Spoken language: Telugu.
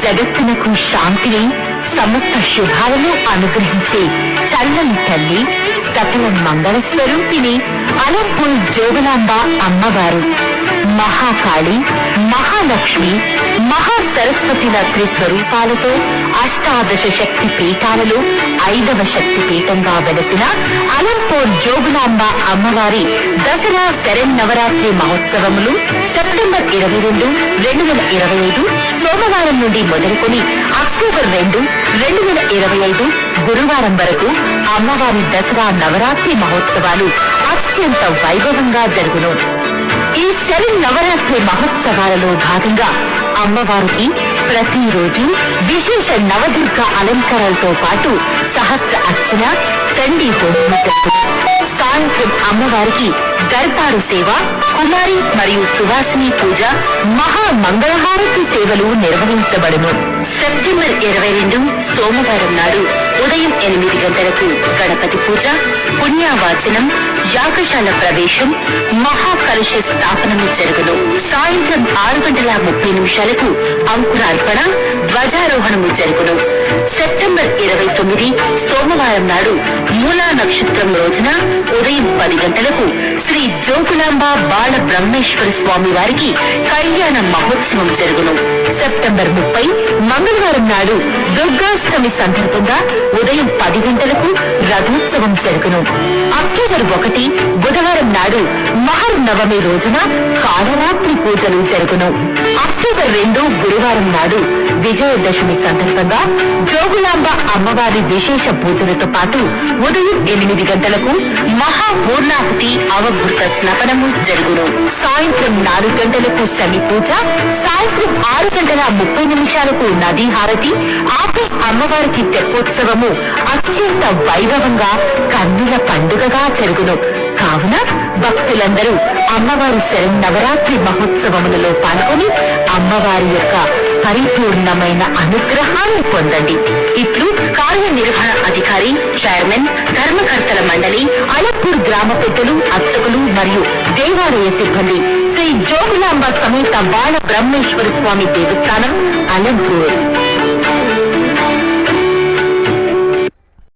జగత్తునకు శాంతిని సమస్త శుభాలను అనుగ్రహించే చల్లని తల్లి సకల మంగళ స్వరూపిణి అలంపూర్ జోగులాంబ అమ్మవారు మహాకాళి, మహాలక్ష్మి, మహాసరస్వతిల త్రిస్వరూపాలతో అష్టాదశ శక్తి పీఠాలలో 5వ శక్తి పీఠంగా వెలసిన అలంపూర్ జోగులాంబ అమ్మవారి దసరా శరన్నవరాత్రి మహోత్సవములు సెప్టెంబర్ 22, 2025 సోమవారం నుండి మొదలుకొని అక్టోబర్ 2, 2025 గురువారం వరకు అమ్మవారి దసరా నవరాత్రి మహోత్సవాలు అత్యంత వైభవంగా జరుగును. ఈ శరన్నవరాత్రి మహోత్సవాలలో భాగంగా అమ్మవారికి ప్రతిరోజు విశేష నవదుర్గ అలంకారాలతో పాటు సహస్ర అర్చన, చండీ హోమం జరుగును. సాయంత్రం అమ్మవారికి దర్బారు సేవ, కుమారి మరియు సువాసిని పూజ, మహామంగళహారతి సేవలు నిర్వహించబడును. సెప్టెంబర్ 22 సోమవారం నాడు ఉదయం 8 గంటలకు గణపతి పూజ, పుణ్యావాచనం, యాగశాల ప్రవేశం, మహాకలశ స్థాపనము జరుగును. సాయంత్రం 6:30 అంకురార్పణ, ధ్వజారోహణము జరుగును. సెప్టెంబర్ 29 సోమవారం నాడు మూలా నక్షత్రం రోజున ఉదయం 10 గంటలకు శ్రీ జోగులాంబ బాల బ్రహ్మేశ్వర స్వామి వారికి కళ్యాణ మహోత్సవం జరుగును. సెప్టెంబర్ 30 మంగళవారం నాడు దుర్గాష్టమి సందర్భంగా ఉదయం 10 గంటలకు రథోత్సవం జరుగును. అక్టోబర్ 1 బుధవారం నాడు మహర్నవమి రోజున కాళరాత్రి పూజలు జరుగును. అక్టోబర్ 2 గురువారం నాడు విజయదశమి సందర్భంగా జోగులాంబ అమ్మవారి విశేష పూజలతో పాటు ఉదయం 8 గంటలకు మహాపూర్ణాహుతి అవభృత స్నపనము జరుగును. సాయంత్రం 4 గంటలకు శని పూజ, సాయంత్రం 6:30 నదీ హారతి, ఆపై అమ్మవారికి తెప్పోత్సవము అత్యంత వైభవంగా కన్నుల పండుగగా జరుగును. కావున భక్తులందరూ అమ్మవారి శరన్నవరాత్రి మహోత్సవములలో పాల్గొని అమ్మవారి యొక్క పరిపూర్ణమైన అనుగ్రహాన్ని పొందండి. ఇప్పుడు కార్యనిర్వహణ అధికారి, చైర్మన్, ధర్మకర్తల మండలి, అలంపూర్ గ్రామ పెద్దలు, అర్చకులు మరియు దేవాలయ సిబ్బంది శ్రీ జోగులాంబ సమేత బాల బ్రహ్మేశ్వర స్వామి దేవస్థానం, అలంపూర్.